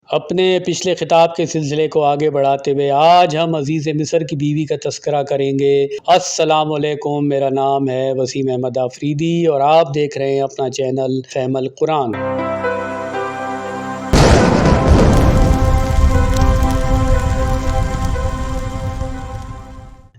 اپنے پچھلے خطاب کے سلسلے کو آگے بڑھاتے ہوئے آج ہم عزیز مصر کی بیوی کا تذکرہ کریں گے۔ السلام علیکم، میرا نام ہے وسیم احمد آفریدی اور آپ دیکھ رہے ہیں اپنا چینل فہم القرآن۔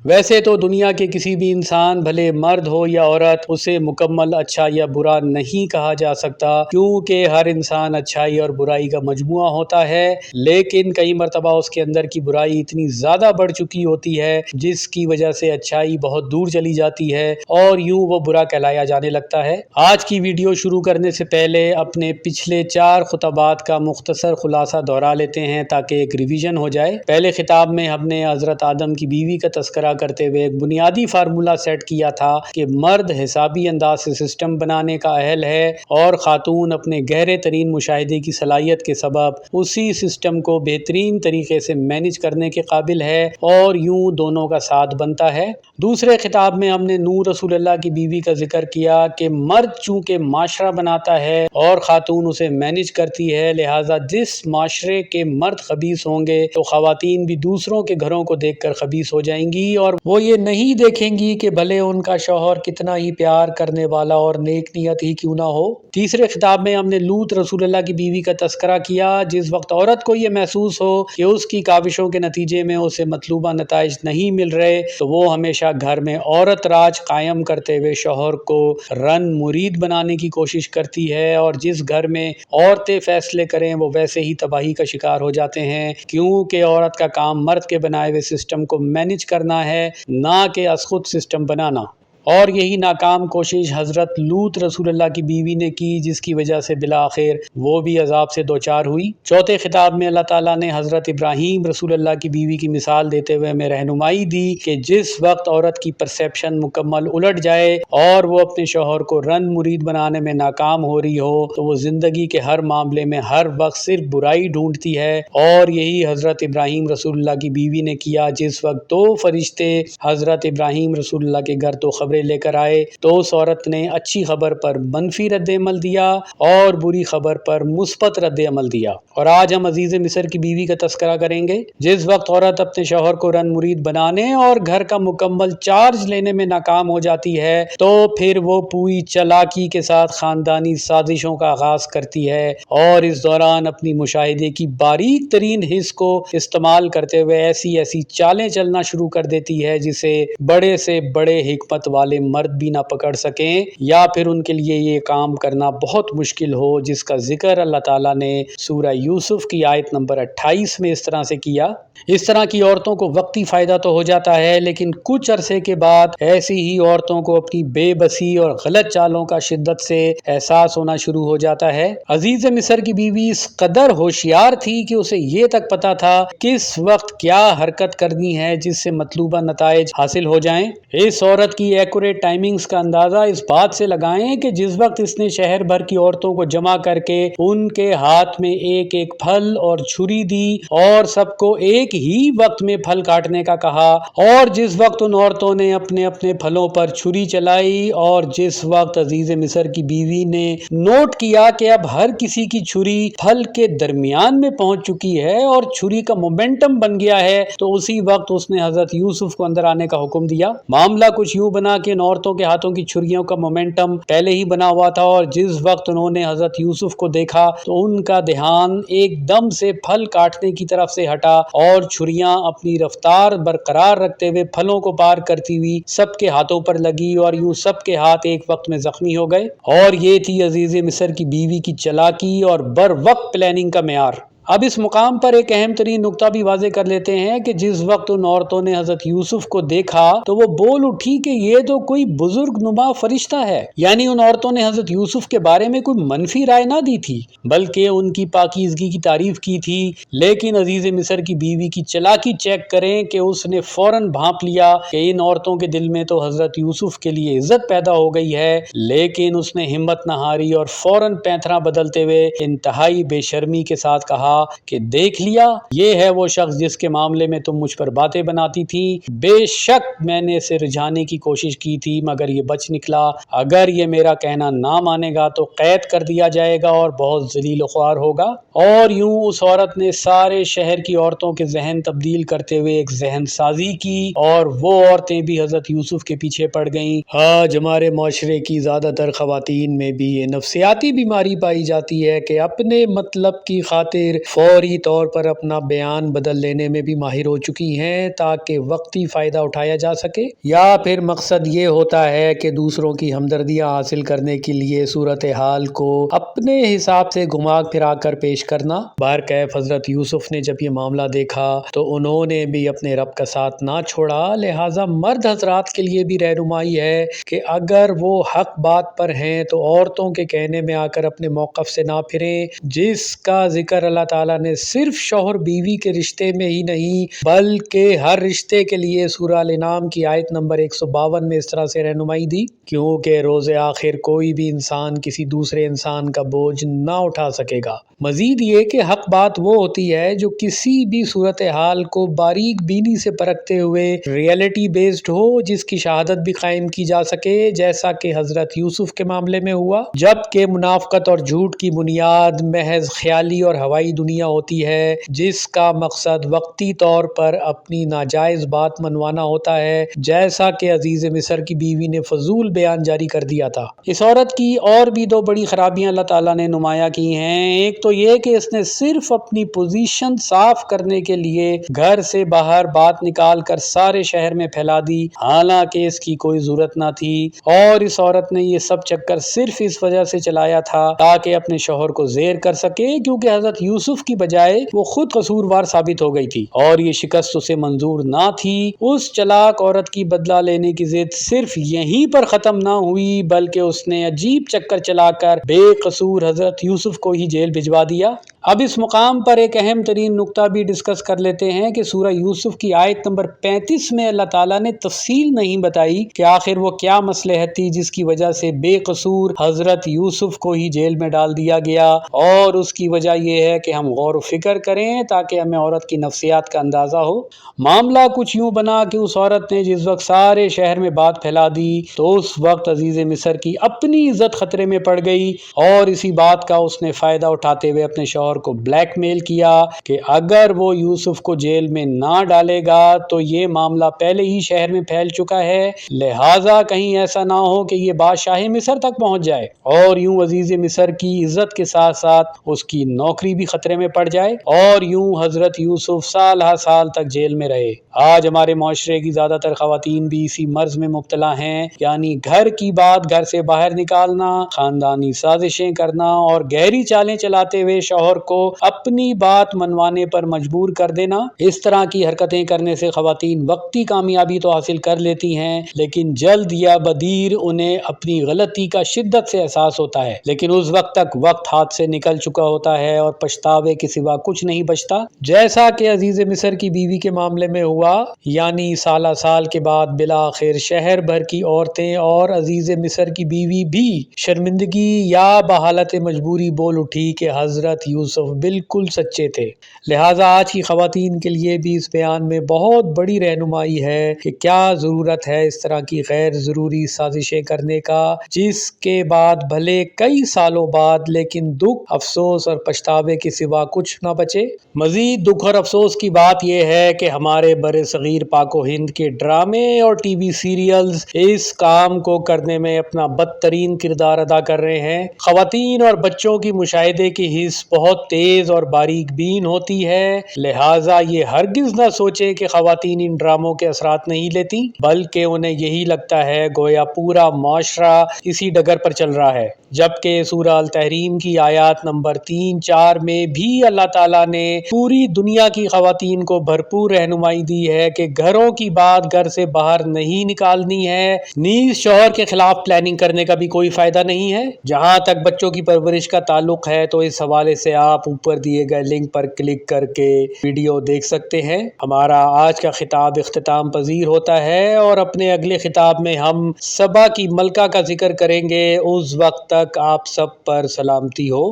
ویسے تو دنیا کے کسی بھی انسان بھلے مرد ہو یا عورت اسے مکمل اچھا یا برا نہیں کہا جا سکتا، کیونکہ ہر انسان اچھائی اور برائی کا مجموعہ ہوتا ہے، لیکن کئی مرتبہ اس کے اندر کی برائی اتنی زیادہ بڑھ چکی ہوتی ہے جس کی وجہ سے اچھائی بہت دور چلی جاتی ہے اور یوں وہ برا کہلایا جانے لگتا ہے۔ آج کی ویڈیو شروع کرنے سے پہلے اپنے پچھلے 4 خطبات کا مختصر خلاصہ دہرا لیتے ہیں تاکہ ایک ریویژن ہو جائے۔ پہلے خطاب میں ہم نے حضرت آدم کی بیوی کا تذکرہ کرتے ہوئے ایک بنیادی فارمولہ سیٹ کیا تھا کہ مرد حسابی انداز سے سسٹم بنانے کا اہل ہے اور خاتون اپنے گہرے ترین مشاہدے کی صلاحیت کے سبب اسی سسٹم کو بہترین طریقے سے مینج کرنے کے قابل ہے اور یوں دونوں کا ساتھ بنتا ہے۔ دوسرے خطاب میں ہم نے نور رسول اللہ کی بیوی کا ذکر کیا کہ مرد چونکہ معاشرہ بناتا ہے اور خاتون اسے مینج کرتی ہے، لہٰذا جس معاشرے کے مرد خبیث ہوں گے تو خواتین بھی دوسروں کے گھروں کو دیکھ کر خبیث ہو جائیں گی اور وہ یہ نہیں دیکھیں گی کہ بھلے ان کا شوہر کتنا ہی پیار کرنے والا اور نیک نیت ہی کیوں نہ ہو۔ تیسرے خطاب میں ہم نے لوط رسول اللہ کی بیوی کا تذکرہ کیا۔ جس وقت عورت کو یہ محسوس ہو کہ اس کی کاوشوں کے نتیجے میں اسے مطلوبہ نتائج نہیں مل رہے تو وہ ہمیشہ گھر میں عورت راج قائم کرتے ہوئے شوہر کو رن مرید بنانے کی کوشش کرتی ہے، اور جس گھر میں عورتیں فیصلے کریں وہ ویسے ہی تباہی کا شکار ہو جاتے ہیں، کیونکہ عورت کا کام مرد کے بنائے ہوئے سسٹم کو مینج کرنا ہے، نہ کہ از خود سسٹم بنانا۔ اور یہی ناکام کوشش حضرت لوط رسول اللہ کی بیوی نے کی، جس کی وجہ سے بالآخر وہ بھی عذاب سے دوچار ہوئی۔ چوتھے خطاب میں اللہ تعالیٰ نے حضرت ابراہیم رسول اللہ کی بیوی کی مثال دیتے ہوئے ہمیں رہنمائی دی کہ جس وقت عورت کی پرسیپشن مکمل الٹ جائے اور وہ اپنے شوہر کو رن مرید بنانے میں ناکام ہو رہی ہو تو وہ زندگی کے ہر معاملے میں ہر وقت صرف برائی ڈھونڈتی ہے، اور یہی حضرت ابراہیم رسول اللہ کی بیوی نے کیا۔ جس وقت 2 فرشتے حضرت ابراہیم رسول اللہ کے گھر 2 خبریں لے کر آئے تو اس عورت نے اچھی خبر پر منفی رد عمل دیا اور بری خبر پر مثبت رد عمل دیا۔ اور آج ہم عزیز مصر کی بیوی کا تذکرہ کریں گے۔ جس وقت عورت اپنے شوہر کو رن مرید بنانے اور گھر کا مکمل چارج لینے میں ناکام ہو جاتی ہے تو پھر وہ پوری چالاکی کے ساتھ خاندانی سازشوں کا آغاز کرتی ہے اور اس دوران اپنی مشاہدے کی باریک ترین حس کو استعمال کرتے ہوئے ایسی چالیں چلنا شروع کر دیتی ہے جسے بڑے سے بڑے حکمت والے مرد بھی نہ پکڑ سکیں، یا پھر ان کے لیے یہ کام کرنا بہت مشکل ہو، جس کا ذکر اللہ تعالیٰ نے سورہ یوسف کی آیت نمبر 28 میں اس طرح سے کیا۔ اس طرح کی عورتوں کو وقتی فائدہ تو ہو جاتا ہے، لیکن کچھ عرصے کے بعد ایسی ہی عورتوں کو اپنی بے بسی اور غلط چالوں کا شدت سے احساس ہونا شروع ہو جاتا ہے۔ عزیز مصر کی بیوی اس قدر ہوشیار تھی کہ اسے یہ تک پتا تھا کس وقت کیا حرکت کرنی ہے جس سے مطلوبہ نتائج حاصل ہو جائیں۔ اس عورت کی ایکوریٹ ٹائمنگز کا اندازہ اس بات سے لگائیں کہ جس وقت اس نے شہر بھر کی عورتوں کو جمع کر کے ان کے ہاتھ میں ایک ایک پھل اور چھری دی اور سب کو ایک ہی وقت میں پھل کاٹنے کا کہا، اور جس وقت ان عورتوں نے اپنے اپنے پھلوں پر چھری چلائی، اور جس وقت عزیز مصر کی بیوی نے نوٹ کیا کہ اب ہر کسی کی چھری پھل کے درمیان میں پہنچ چکی ہے اور چھری کا مومنٹم بن گیا ہے، تو اسی وقت اس نے حضرت یوسف کو اندر آنے کا حکم دیا۔ معاملہ کچھ یوں بنا کہ ان عورتوں کے ہاتھوں کی چھریوں کا مومنٹم پہلے ہی بنا ہوا تھا، اور جس وقت انہوں نے حضرت یوسف کو دیکھا تو ان کا دھیان ایک دم سے پھل کاٹنے کی طرف سے ہٹا اور چھریاں اپنی رفتار برقرار رکھتے ہوئے پھلوں کو پار کرتی ہوئی سب کے ہاتھوں پر لگی، اور یوں سب کے ہاتھ ایک وقت میں زخمی ہو گئے۔ اور یہ تھی عزیز مصر کی بیوی کی چالاکی اور بر وقت پلاننگ کا معیار۔ اب اس مقام پر ایک اہم ترین نقطہ بھی واضح کر لیتے ہیں کہ جس وقت ان عورتوں نے حضرت یوسف کو دیکھا تو وہ بول اٹھی کہ یہ تو کوئی بزرگ نما فرشتہ ہے، یعنی ان عورتوں نے حضرت یوسف کے بارے میں کوئی منفی رائے نہ دی تھی بلکہ ان کی پاکیزگی کی تعریف کی تھی۔ لیکن عزیز مصر کی بیوی کی چالاکی چیک کریں کہ اس نے فوراً بھانپ لیا کہ ان عورتوں کے دل میں تو حضرت یوسف کے لیے عزت پیدا ہو گئی ہے، لیکن اس نے ہمت نہ ہاری اور فوراً پینترا بدلتے ہوئے انتہائی بے شرمی کے ساتھ کہا کہ دیکھ لیا، یہ ہے وہ شخص جس کے معاملے میں تم مجھ پر باتیں بناتی تھی، بے شک میں نے اسے رجھانے کی کوشش کی تھی مگر یہ بچ نکلا، اگر یہ میرا کہنا نہ مانے گا تو قید کر دیا جائے گا اور بہت ذلیل و خوار ہوگا۔ اور یوں اس عورت نے سارے شہر کی عورتوں کے ذہن تبدیل کرتے ہوئے ایک ذہن سازی کی اور وہ عورتیں بھی حضرت یوسف کے پیچھے پڑ گئیں۔ آج ہمارے معاشرے کی زیادہ تر خواتین میں بھی یہ نفسیاتی بیماری پائی جاتی ہے کہ اپنے مطلب کی خاطر فوری طور پر اپنا بیان بدل لینے میں بھی ماہر ہو چکی ہیں تاکہ وقتی فائدہ اٹھایا جا سکے، یا پھر مقصد یہ ہوتا ہے کہ دوسروں کی ہمدردیاں حاصل کرنے کے لیے صورتحال کو اپنے حساب سے گھما پھرا کر پیش کرنا۔ بہرکیف حضرت یوسف نے جب یہ معاملہ دیکھا تو انہوں نے بھی اپنے رب کا ساتھ نہ چھوڑا، لہٰذا مرد حضرات کے لیے بھی رہنمائی ہے کہ اگر وہ حق بات پر ہیں تو عورتوں کے کہنے میں آ کر اپنے موقف سے نہ پھریں، جس کا ذکر اللہ تعالیٰ نے صرف شوہر بیوی کے رشتے میں ہی نہیں بلکہ ہر رشتے کے لیے سورہ الانعام کی آیت نمبر 152 میں اس طرح سے رہنمائی دی، کیونکہ روز آخر کوئی بھی انسان کسی دوسرے انسان کا بوجھ نہ اٹھا سکے گا۔ مزید یہ کہ حق بات وہ ہوتی ہے جو کسی بھی صورتحال کو باریک بینی سے پرکھتے ہوئے ریئلٹی بیسڈ ہو، جس کی شہادت بھی قائم کی جا سکے، جیسا کہ حضرت یوسف کے معاملے میں ہوا، جبکہ منافقت اور جھوٹ کی بنیاد محض خیالی اور ہوائی دنیا ہوتی ہے جس کا مقصد وقتی طور پر اپنی ناجائز بات منوانا ہوتا ہے، جیسا کہ عزیز مصر کی بیوی نے فضول بیان جاری کر دیا تھا۔ اس عورت کی اور بھی دو بڑی خرابیاں اللہ تعالیٰ نے نمایاں کی ہیں۔ ایک تو یہ کہ اس نے صرف اپنی پوزیشن صاف کرنے کے لیے گھر سے باہر بات نکال کر سارے شہر میں پھیلا دی، حالانکہ اس کی کوئی ضرورت نہ تھی، اور اس عورت نے یہ سب چکر صرف اس وجہ سے چلایا تھا تاکہ اپنے شوہر کو زیر کر سکے، کیونکہ حضرت یوسف کی بجائے وہ خود قصوروار ثابت ہو گئی تھی اور یہ شکست اسے منظور نہ تھی۔ اس چلاک عورت کی بدلہ لینے کی ضد صرف یہیں پر ختم نہ ہوئی بلکہ اس نے عجیب چکر چلا کر بے قصور حضرت یوسف کو ہی جیل بھجوا دیا۔ اب اس مقام پر ایک اہم ترین نقطہ بھی ڈسکس کر لیتے ہیں کہ سورہ یوسف کی آیت نمبر 35 میں اللہ تعالیٰ نے تفصیل نہیں بتائی کہ آخر وہ کیا مصلحت تھی جس کی وجہ سے بے قصور حضرت یوسف کو ہی جیل میں ڈال دیا گیا، اور اس کی وجہ یہ ہے کہ ہم غور و فکر کریں تاکہ ہمیں عورت کی نفسیات کا اندازہ ہو۔ معاملہ کچھ یوں بنا کہ اس عورت نے جس وقت سارے شہر میں بات پھیلا دی تو اس وقت عزیز مصر کی اپنی عزت خطرے میں پڑ گئی، اور اسی بات کا اس نے فائدہ اٹھاتے ہوئے اپنے شوہر کو بلیک میل کیا کہ اگر وہ یوسف کو جیل میں نہ ڈالے گا تو یہ معاملہ پہلے ہی شہر میں پھیل چکا ہے، لہٰذا کہیں ایسا نہ ہو کہ یہ بادشاہ مصر تک پہنچ جائے اور یوں عزیز مصر کی عزت کے ساتھ ساتھ اس کی نوکری بھی خطرے میں پڑ جائے، اور یوں حضرت یوسف سال ہر سال تک جیل میں رہے۔ آج ہمارے معاشرے کی زیادہ تر خواتین بھی اسی مرض میں مبتلا ہیں، یعنی گھر کی بات گھر سے باہر نکالنا، خاندانی سازشیں کرنا اور گہری چالیں چلاتے ہوئے شوہر کو اپنی بات منوانے پر مجبور کر دینا۔ اس طرح کی حرکتیں کرنے سے خواتین وقتی کامیابی تو حاصل کر لیتی ہیں لیکن جلد یا بدیر انہیں اپنی غلطی کا شدت سے احساس ہوتا ہے، لیکن اس وقت تک وقت ہاتھ سے نکل چکا ہوتا ہے اور پچھتاوے کے سوا کچھ نہیں بچتا، جیسا کہ عزیز مصر کی بیوی کے معاملے میں ہوا، یعنی سالہ سال کے بعد بالآخر شہر بھر کی عورتیں اور عزیز مصر کی بیوی بھی شرمندگی یا بحالت مجبوری بول اٹھی کہ حضرت یوسف بالکل سچے تھے۔ لہٰذا آج کی خواتین کے لیے بھی اس بیان میں بہت بڑی رہنمائی ہے کہ کیا ضرورت ہے اس طرح کی غیر ضروری سازشیں کرنے کا، جس کے بعد بھلے کئی سالوں بعد لیکن دکھ، افسوس اور پچھتاوے کے سوا کچھ نہ بچے۔ مزید دکھ اور افسوس کی بات یہ ہے کہ ہمارے بر صغیر پاک و ہند کے ڈرامے اور ٹی وی سیریلز اس کام کو کرنے میں اپنا بدترین کردار ادا کر رہے ہیں۔ خواتین اور بچوں کی مشاہدے کی حس بہت تیز اور باریک بین ہوتی ہے، لہٰذا یہ ہرگز نہ سوچیں کہ خواتین ان ڈراموں کے اثرات نہیں لیتی، بلکہ انہیں یہی لگتا ہے گویا پورا معاشرہ اسی ڈگر پر چل رہا ہے، جبکہ سورہ التحریم کی آیات نمبر 3-4 میں بھی اللہ تعالیٰ نے پوری دنیا کی خواتین کو بھرپور رہنمائی دی ہے کہ گھروں کی بات گھر سے باہر نہیں نکالنی ہے، نیز شوہر کے خلاف پلاننگ کرنے کا بھی کوئی فائدہ نہیں ہے۔ جہاں تک بچوں کی پرورش کا تعلق ہے تو اس حوالے سے آپ اوپر دیے گئے لنک پر کلک کر کے ویڈیو دیکھ سکتے ہیں۔ ہمارا آج کا خطاب اختتام پذیر ہوتا ہے اور اپنے اگلے خطاب میں ہم سبا کی ملکہ کا ذکر کریں گے۔ اس وقت تک آپ سب پر سلامتی ہو۔